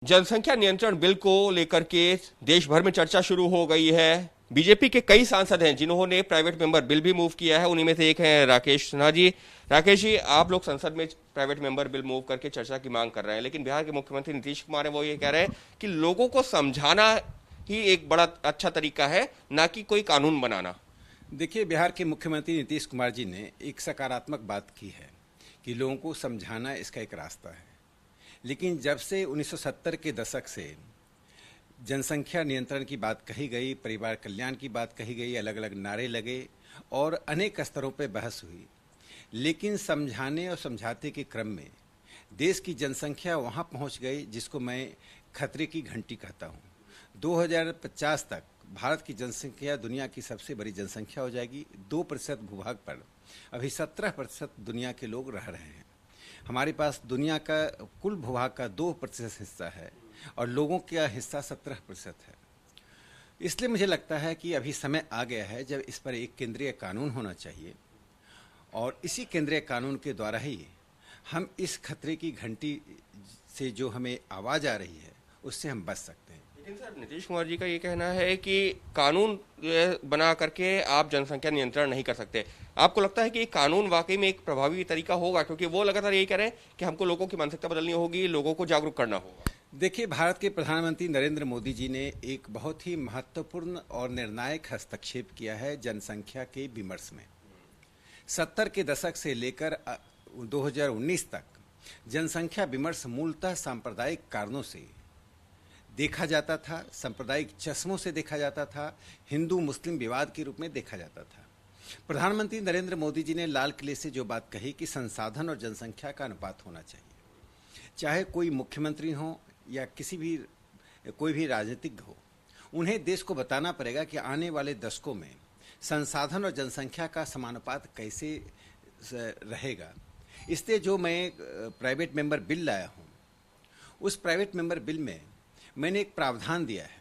जनसंख्या नियंत्रण बिल को लेकर के देश भर में चर्चा शुरू हो गई है। बीजेपी के कई सांसद हैं जिन्होंने प्राइवेट मेंबर बिल भी मूव किया है। उन्हीं में से एक है राकेश सिन्हा जी। राकेश जी, आप लोग संसद में प्राइवेट मेंबर बिल मूव करके चर्चा की मांग कर रहे हैं, लेकिन बिहार के मुख्यमंत्री नीतीश कुमार है वो ये कह रहे हैं कि लोगों को समझाना ही एक बड़ा अच्छा तरीका है, ना कि कोई कानून बनाना। देखिए, बिहार के मुख्यमंत्री नीतीश कुमार जी ने एक सकारात्मक बात की है कि लोगों को समझाना इसका एक रास्ता है। लेकिन जब से 1970 के दशक से जनसंख्या नियंत्रण की बात कही गई, परिवार कल्याण की बात कही गई, अलग अलग नारे लगे और अनेक स्तरों पर बहस हुई, लेकिन समझाने और समझाते के क्रम में देश की जनसंख्या वहाँ पहुँच गई जिसको मैं खतरे की घंटी कहता हूँ। 2050 तक भारत की जनसंख्या दुनिया की सबसे बड़ी जनसंख्या हो जाएगी। 2% भूभाग पर अभी 17% दुनिया के लोग रह रहे हैं। हमारे पास दुनिया का कुल भूभाग का 2% हिस्सा है और लोगों का हिस्सा 17% है। इसलिए मुझे लगता है कि अभी समय आ गया है जब इस पर एक केंद्रीय कानून होना चाहिए और इसी केंद्रीय कानून के द्वारा ही हम इस खतरे की घंटी से जो हमें आवाज़ आ रही है उससे हम बच सकते हैं। लेकिन सर, नीतीश कुमार जी का ये कहना है कि कानून बना करके आप जनसंख्या नियंत्रण नहीं कर सकते। आपको लगता है कि कानून वाकई में एक प्रभावी तरीका होगा? क्योंकि वो लगातार यही कह रहे हैं कि हमको लोगों की मानसिकता बदलनी होगी, लोगों को जागरूक करना होगा। देखिए, भारत के प्रधानमंत्री नरेंद्र मोदी जी ने एक बहुत ही महत्वपूर्ण और निर्णायक हस्तक्षेप किया है जनसंख्या के विमर्श में। 70 के दशक से लेकर 2019 तक जनसंख्या विमर्श मूलतः सांप्रदायिक कारणों से देखा जाता था, सांप्रदायिक चश्मों से देखा जाता था, हिंदू मुस्लिम विवाद के रूप में देखा जाता था। प्रधानमंत्री नरेंद्र मोदी जी ने लाल किले से जो बात कही कि संसाधन और जनसंख्या का अनुपात होना चाहिए, चाहे कोई मुख्यमंत्री हो या कोई भी राजनीतिज्ञ हो, उन्हें देश को बताना पड़ेगा कि आने वाले दशकों में संसाधन और जनसंख्या का समानुपात कैसे रहेगा। इसलिए जो मैं प्राइवेट मेंबर बिल लाया हूँ, उस प्राइवेट मेंबर बिल में मैंने एक प्रावधान दिया है।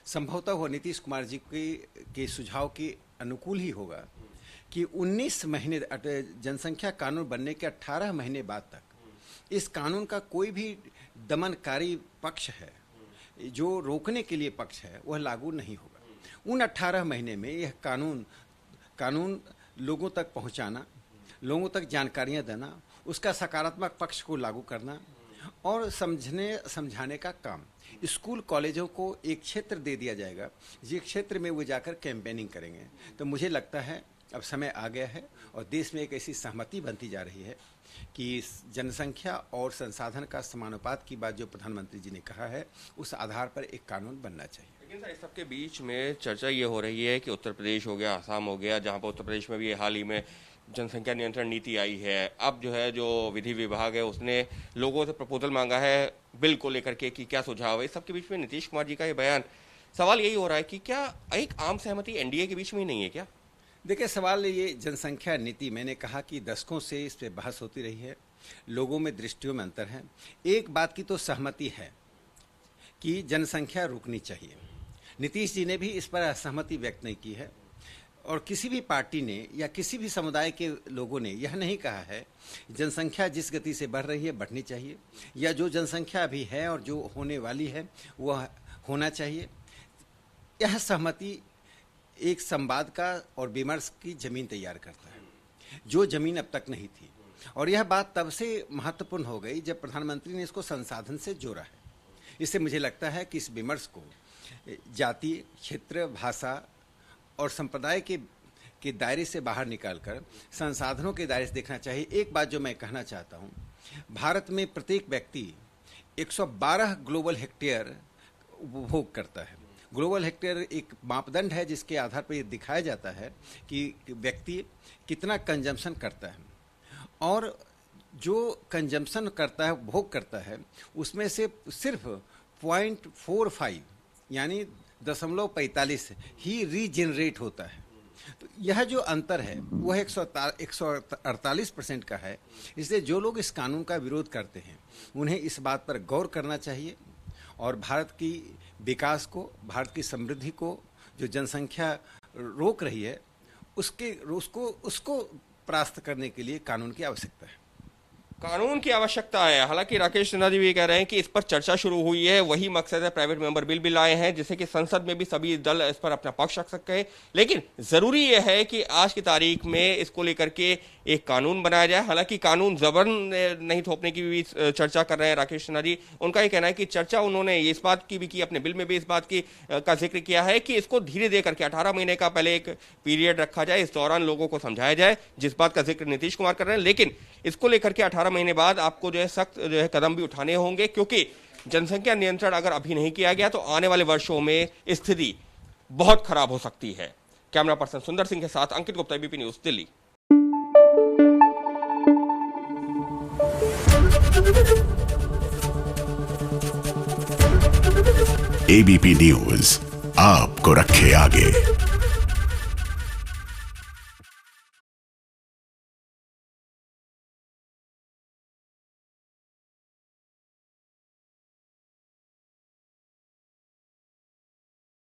संभवतः वो नीतीश कुमार जी के सुझाव के अनुकूल ही होगा कि 19 महीने जनसंख्या कानून बनने के 18 महीने बाद तक इस कानून का कोई भी दमनकारी पक्ष है, जो रोकने के लिए पक्ष है, वह लागू नहीं होगा। उन 18 महीने में यह कानून लोगों तक पहुंचाना, लोगों तक जानकारियां देना, उसका सकारात्मक पक्ष को लागू करना और समझाने का काम। स्कूल कॉलेजों को एक क्षेत्र दे दिया जाएगा, जिस क्षेत्र में वो जाकर कैंपेनिंग करेंगे। तो मुझे लगता है अब समय आ गया है और देश में एक ऐसी सहमति बनती जा रही है कि जनसंख्या और संसाधन का समानुपात की बात जो प्रधानमंत्री जी ने कहा है, उस आधार पर एक कानून बनना चाहिए। लेकिन सर, इस सबके बीच में चर्चा ये हो रही है कि उत्तर प्रदेश हो गया, असम हो गया, जहां पर उत्तर प्रदेश में भी हाल ही में जनसंख्या नियंत्रण नीति आई है। अब जो है जो विधि विभाग है उसने लोगों से प्रपोजल मांगा है बिल को लेकर के कि क्या सुझाव है। इस सबके बीच में नीतीश कुमार जी का ये बयान, सवाल यही हो रहा है कि क्या एक आम सहमति एनडीए के बीच में ही नहीं है क्या? देखिए, सवाल ये जनसंख्या नीति, मैंने कहा कि दशकों से इस पर बहस होती रही है, लोगों में दृष्टियों में अंतर है। एक बात की तो सहमति है कि जनसंख्या रुकनी चाहिए। नीतीश जी ने भी इस पर असहमति व्यक्त नहीं की है और किसी भी पार्टी ने या किसी भी समुदाय के लोगों ने यह नहीं कहा है जनसंख्या जिस गति से बढ़ रही है बढ़नी चाहिए, या जो जनसंख्या अभी है और जो होने वाली है वह होना चाहिए। यह सहमति एक संवाद का और विमर्श की जमीन तैयार करता है, जो जमीन अब तक नहीं थी। और यह बात तब से महत्वपूर्ण हो गई जब प्रधानमंत्री ने इसको संसाधन से जोड़ा है। इससे मुझे लगता है कि इस विमर्श को जाति, क्षेत्र, भाषा और संप्रदाय के दायरे से बाहर निकालकर संसाधनों के दायरे से देखना चाहिए। एक बात जो मैं कहना चाहता हूँ, भारत में प्रत्येक व्यक्ति 112 ग्लोबल हेक्टेयर उपभोग करता है। ग्लोबल हेक्टेयर एक मापदंड है जिसके आधार पर यह दिखाया जाता है कि व्यक्ति कितना कंजम्पशन करता है, और जो कंजम्पशन करता है, भोग करता है, उसमें से सिर्फ 0.45 यानी 0.45 ही रीजनरेट होता है। तो यह जो अंतर है वह 148% का है। इसलिए जो लोग इस कानून का विरोध करते हैं उन्हें इस बात पर गौर करना चाहिए और भारत की विकास को, भारत की समृद्धि को जो जनसंख्या रोक रही है उसको परास्त करने के लिए कानून की आवश्यकता है। कानून की आवश्यकता है। हालांकि राकेश सिन्हा जी भी कह रहे हैं कि इस पर चर्चा शुरू हुई है, वही मकसद है प्राइवेट मेंबर बिल भी लाए हैं जिससे कि संसद में भी सभी दल इस पर अपना पक्ष रख सकते हैं। लेकिन जरूरी यह है कि आज की तारीख में इसको लेकर के एक कानून बनाया जाए। हालांकि कानून जबरन नहीं थोपने की भी चर्चा कर रहे हैं राकेश सिन्हा जी। उनका ये कहना है कि चर्चा उन्होंने इस बात की भी की, अपने बिल में भी इस बात की का जिक्र किया है कि इसको धीरे दे करके 18 महीने का पहले एक पीरियड रखा जाए, इस दौरान लोगों को समझाया जाए, जिस बात का जिक्र नीतीश कुमार कर रहे हैं। लेकिन इसको लेकर के 18 महीने बाद आपको जो है सख्त जो है कदम भी उठाने होंगे, क्योंकि जनसंख्या नियंत्रण अगर अभी नहीं किया गया तो आने वाले वर्षों में स्थिति बहुत खराब हो सकती है। कैमरा पर्सन सुंदर सिंह के साथ Ankit Gupta, ABP news, Delhi. ABP news आपको रखे आगे।